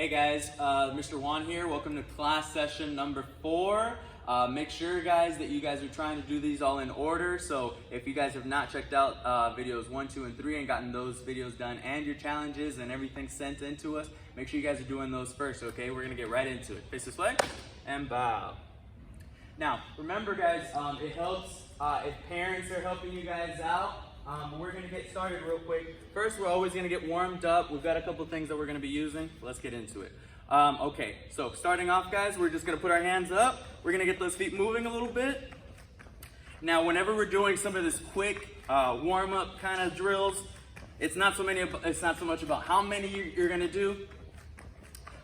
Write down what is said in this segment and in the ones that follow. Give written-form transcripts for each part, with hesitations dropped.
Hey guys, Mr. Juan here. Welcome to class session number 4. Make sure guys that you guys are trying to do these all in order. So if you guys have not checked out videos 1, 2, and 3 and gotten those videos done and your challenges and everything sent in to us, make sure you guys are doing those first, okay? We're gonna get right into it. Face this way and bow. Now, remember guys, it helps if parents are helping you guys out. We're going to get started real quick. First, we're always going to get warmed up. We've got a couple things that we're going to be using. Let's get into it. Okay, so starting off, guys, we're just going to put our hands up. We're going to get those feet moving a little bit. Now, whenever we're doing some of this quick warm-up kind of drills, it's not so much about how many you're going to do,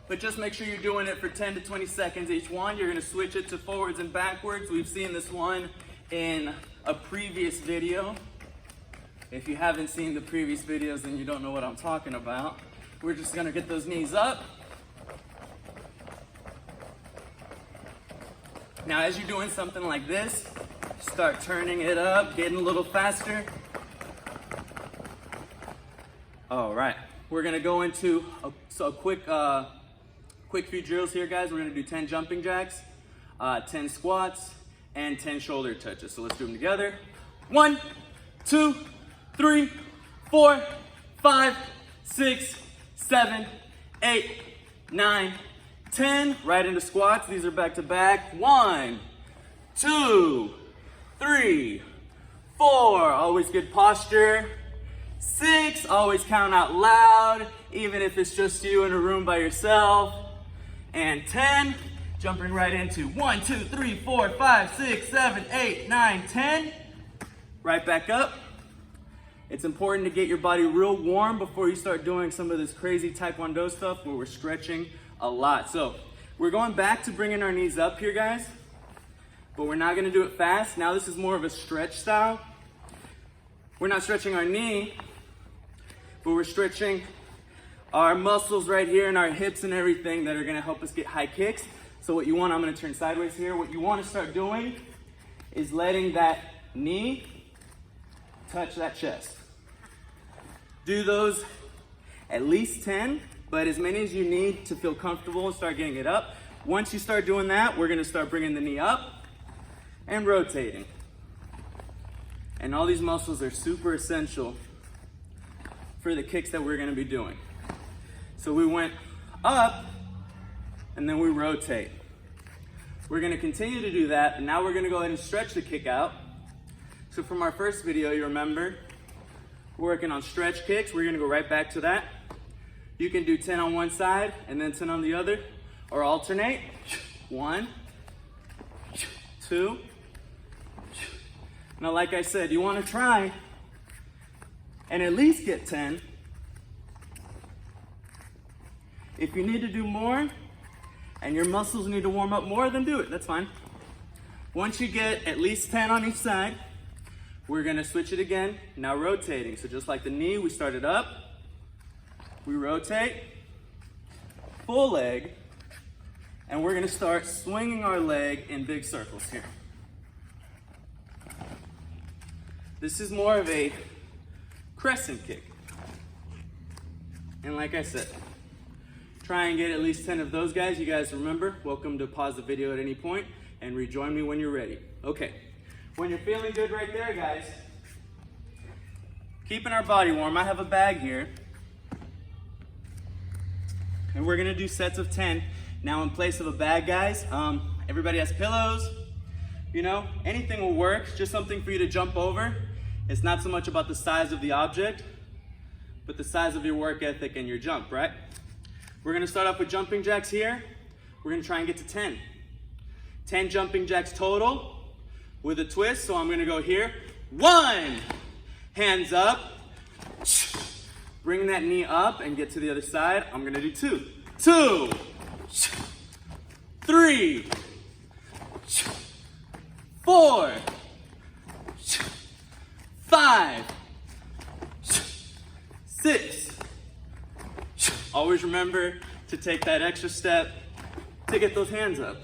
but just make sure you're doing it for 10 to 20 seconds each one. You're going to switch it to forwards and backwards. We've seen this one in a previous video. If you haven't seen the previous videos, then you don't know what I'm talking about. We're just gonna get those knees up. Now, as you're doing something like this, start turning it up, getting a little faster. All right, we're gonna go into a quick few drills here, guys. We're gonna do 10 jumping jacks, 10 squats, and 10 shoulder touches. So let's do them together. 1, 2, 3, 4, 5, 6, 7, 8, 9, 10. Right into squats. These are back to back. 1, 2, 3, 4. Always good posture. 6. Always count out loud, even if it's just you in a room by yourself. And 10. Jumping right into 1, 2, 3, 4, 5, 6, 7, 8, 9, 10. Right back up. It's important to get your body real warm before you start doing some of this crazy Taekwondo stuff where we're stretching a lot. So we're going back to bringing our knees up here, guys, but we're not gonna do it fast. Now this is more of a stretch style. We're not stretching our knee, but we're stretching our muscles right here and our hips and everything that are gonna help us get high kicks. So what you want, I'm gonna turn sideways here. What you wanna start doing is letting that knee touch that chest. Do those at least 10, but as many as you need to feel comfortable and start getting it up. Once you start doing that, we're gonna start bringing the knee up and rotating. And all these muscles are super essential for the kicks that we're gonna be doing. So we went up and then we rotate. We're gonna continue to do that, and now we're gonna go ahead and stretch the kick out. So from our first video, you remember, we're working on stretch kicks. We're gonna go right back to that. You can do 10 on one side and then 10 on the other, or alternate. 1, 2. Now, like I said, you wanna try and at least get 10. If you need to do more and your muscles need to warm up more, then do it, that's fine. Once you get at least 10 on each side, we're gonna switch it again, now rotating. So just like the knee, we started up, we rotate, full leg, and we're gonna start swinging our leg in big circles here. This is more of a crescent kick. And like I said, try and get at least 10 of those guys. You guys remember, welcome to pause the video at any point and rejoin me when you're ready. Okay. When you're feeling good right there, guys, keeping our body warm. I have a bag here, and we're gonna do sets of 10. Now in place of a bag, guys, everybody has pillows, you know, anything will work, just something for you to jump over. It's not so much about the size of the object, but the size of your work ethic and your jump, right? We're gonna start off with jumping jacks here. We're gonna try and get to 10. 10 jumping jacks total. With a twist, so I'm gonna go here. 1, hands up. Bring that knee up and get to the other side. I'm gonna do 2. 2, 3, 4, 5, 6. Always remember to take that extra step to get those hands up.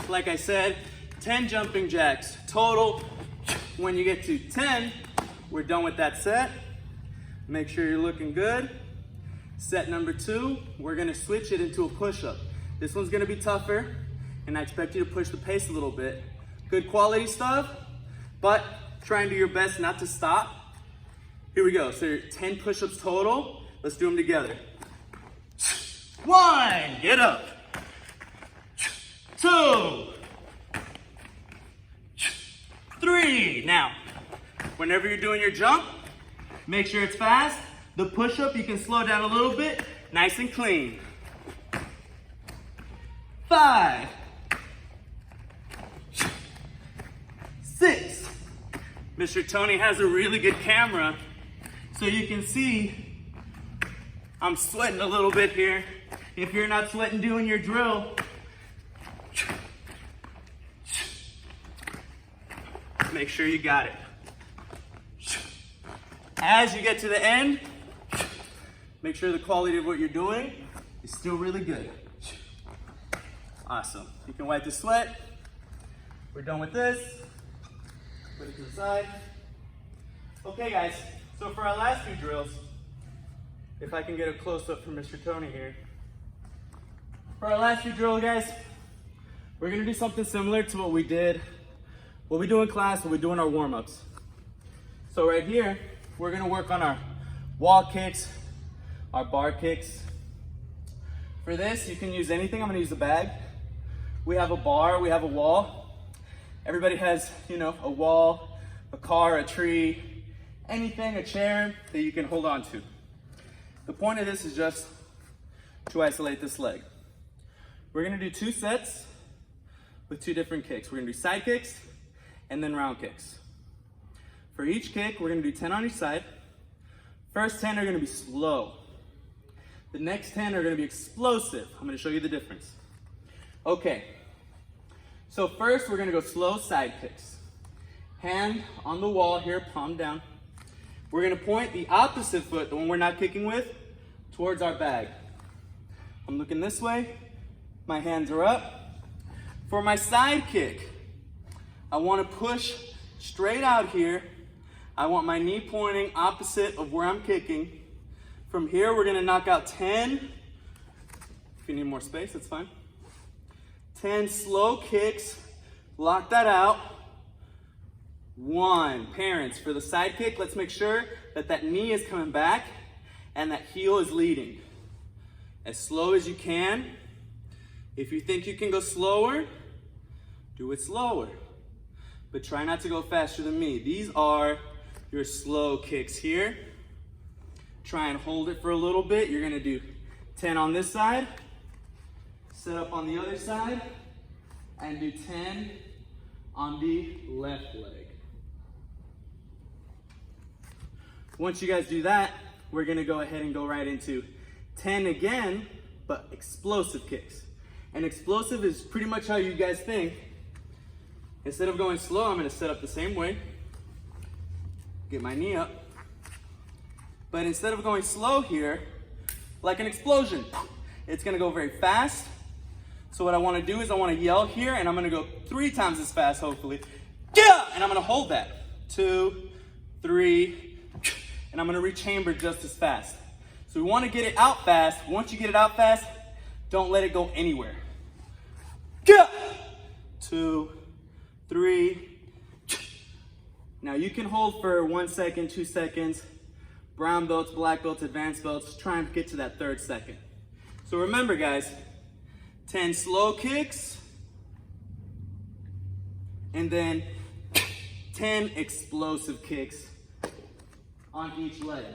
Like I said, 10 jumping jacks total. When you get to 10, we're done with that set. Make sure you're looking good. Set number 2, we're gonna switch it into a push-up. This one's gonna be tougher, and I expect you to push the pace a little bit. Good quality stuff, but try and do your best not to stop. Here we go, so 10 push-ups total. Let's do them together. 1, get up. 2, 3. Now, whenever you're doing your jump, make sure it's fast. The push-up, you can slow down a little bit, nice and clean. 5, 6. Mr. Tony has a really good camera, so you can see I'm sweating a little bit here. If you're not sweating doing your drill, make sure you got it. As you get to the end, make sure the quality of what you're doing is still really good. Awesome. You can wipe the sweat. We're done with this. Put it to the side. Okay, guys. So for our last few drills, if I can get a close-up from Mr. Tony here. For our last few drills, guys, we're going to do something similar to what we do in class, what we do in our warm-ups. So right here, we're going to work on our wall kicks, our bar kicks. For this, you can use anything. I'm going to use a bag. We have a bar, we have a wall. Everybody has, a wall, a car, a tree, anything, a chair that you can hold on to. The point of this is just to isolate this leg. We're going to do 2 sets with 2 different kicks. We're going to do side kicks and then round kicks. For each kick, we're going to do 10 on each side. First 10 are going to be slow. The next 10 are going to be explosive. I'm going to show you the difference. Okay, so first we're going to go slow side kicks. Hand on the wall here, palm down. We're going to point the opposite foot, the one we're not kicking with, towards our bag. I'm looking this way. My hands are up. For my side kick, I want to push straight out here. I want my knee pointing opposite of where I'm kicking. From here, we're going to knock out 10. If you need more space, that's fine. 10 slow kicks. Lock that out. 1. Parents, for the side kick, let's make sure that that knee is coming back and that heel is leading. As slow as you can. If you think you can go slower, do it slower. But try not to go faster than me. These are your slow kicks here. Try and hold it for a little bit. You're going to do 10 on this side, set up on the other side, and do 10 on the left leg. Once you guys do that, we're going to go ahead and go right into 10 again, but explosive kicks. And explosive is pretty much how you guys think. Instead of going slow, I'm going to set up the same way. Get my knee up. But instead of going slow here, like an explosion, it's going to go very fast. So what I want to do is I want to yell here, and I'm going to go 3 times as fast, hopefully. Yeah! And I'm going to hold that. 2, 3, and I'm going to re-chamber just as fast. So we want to get it out fast. Once you get it out fast, don't let it go anywhere. Yeah! 2, 3. Now you can hold for 1 second, 2 seconds. Brown belts, black belts, advanced belts. Try and get to that 3rd second. So remember, guys, 10 slow kicks, and then 10 explosive kicks on each leg.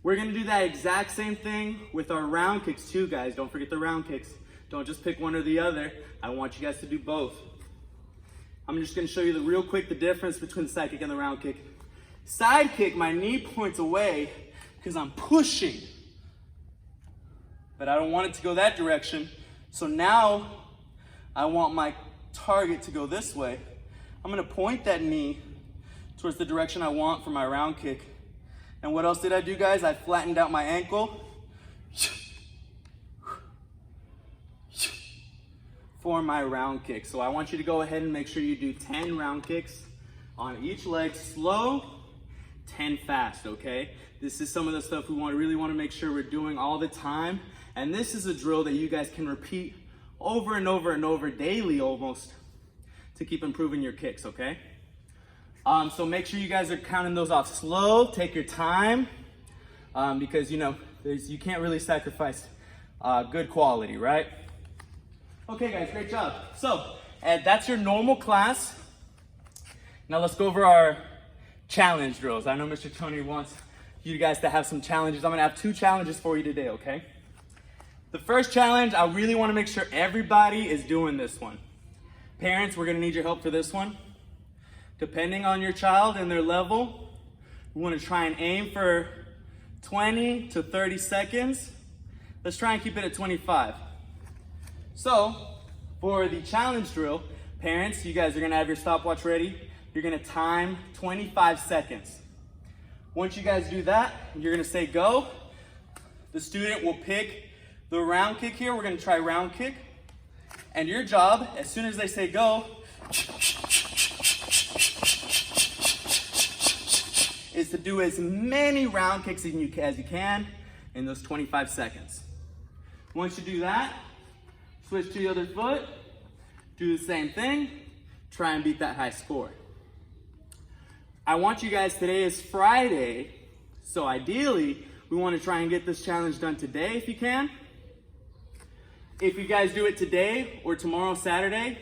We're gonna do that exact same thing with our round kicks too, guys. Don't forget the round kicks. Don't just pick one or the other. I want you guys to do both. I'm just gonna show you real quick the difference between the side kick and the round kick. Side kick, my knee points away because I'm pushing. But I don't want it to go that direction. So now I want my target to go this way. I'm gonna point that knee towards the direction I want for my round kick. And what else did I do, guys? I flattened out my ankle for my round kick. So I want you to go ahead and make sure you do 10 round kicks on each leg, slow, 10 fast, okay? This is some of the stuff we really want to make sure we're doing all the time. And this is a drill that you guys can repeat over and over and over daily almost to keep improving your kicks, okay? So make sure you guys are counting those off slow. Take your time because, you know, you can't really sacrifice good quality, right? Okay, guys, great job. So that's your normal class. Now let's go over our challenge drills. I know Mr. Tony wants you guys to have some challenges. I'm gonna have 2 challenges for you today, okay? The first challenge, I really wanna make sure everybody is doing this one. Parents, we're gonna need your help for this one. Depending on your child and their level, we wanna try and aim for 20 to 30 seconds. Let's try and keep it at 25. So, for the challenge drill, parents, you guys are gonna have your stopwatch ready. You're gonna time 25 seconds. Once you guys do that, you're gonna say go. The student will pick the round kick here. We're gonna try round kick. And your job, as soon as they say go, is to do as many round kicks as you can in those 25 seconds. Once you do that, switch to the other foot, do the same thing, try and beat that high score. I want you guys, today is Friday, so ideally, we want to try and get this challenge done today if you can. If you guys do it today or tomorrow, Saturday,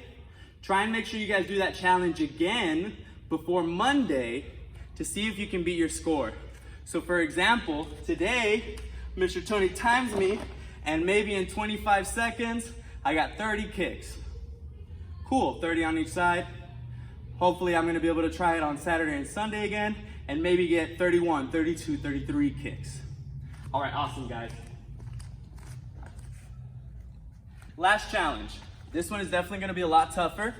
try and make sure you guys do that challenge again before Monday to see if you can beat your score. So for example, today, Mr. Tony times me, and maybe in 25 seconds, I got 30 kicks. Cool, 30 on each side. Hopefully I'm gonna be able to try it on Saturday and Sunday again, and maybe get 31, 32, 33 kicks. All right, awesome, guys. Last challenge. This one is definitely gonna be a lot tougher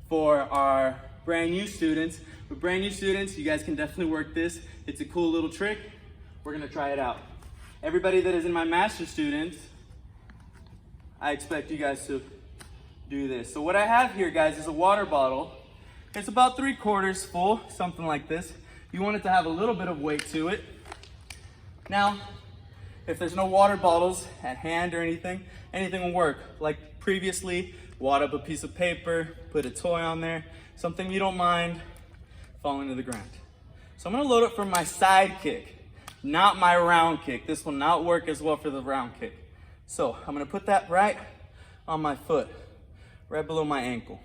for our brand new students. With brand new students, you guys can definitely work this. It's a cool little trick. We're gonna try it out. Everybody that is in my master students, I expect you guys to do this. So what I have here, guys, is a water bottle. It's about 3/4 full, something like this. You want it to have a little bit of weight to it. Now, if there's no water bottles at hand or anything will work. Like previously, wad up a piece of paper, put a toy on there, something you don't mind falling to the ground. So I'm gonna load it for my side kick, not my round kick. This will not work as well for the round kick. So I'm gonna put that right on my foot, right below my ankle.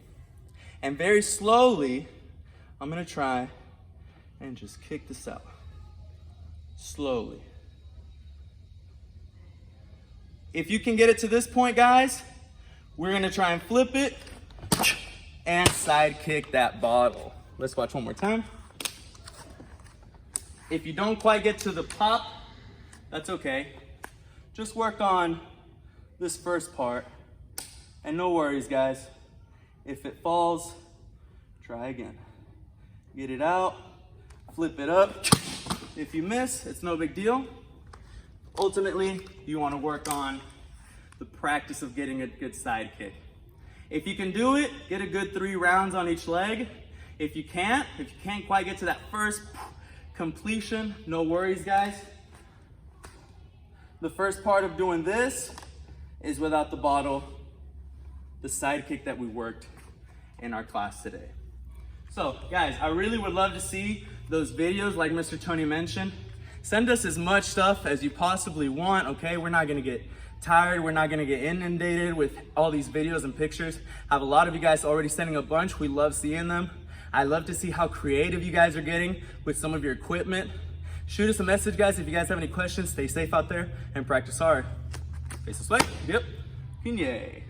And very slowly, I'm gonna try and just kick this out. Slowly. If you can get it to this point, guys, we're gonna try and flip it and side kick that bottle. Let's watch one more time. If you don't quite get to the pop, that's okay. Just work on this first part. And no worries, guys. If it falls, try again. Get it out, flip it up. If you miss, it's no big deal. Ultimately, you want to work on the practice of getting a good side kick. If you can do it, get a good 3 rounds on each leg. If you can't quite get to that first completion, no worries, guys. The first part of doing this is without the bottle, the side kick that we worked in our class today. So guys, I really would love to see those videos like Mr. Tony mentioned. Send us as much stuff as you possibly want, okay? We're not gonna get tired, we're not gonna get inundated with all these videos and pictures. I have a lot of you guys already sending a bunch. We love seeing them. I love to see how creative you guys are getting with some of your equipment. Shoot us a message, guys, if you guys have any questions. Stay safe out there and practice hard. Face this way. Yep. Yay.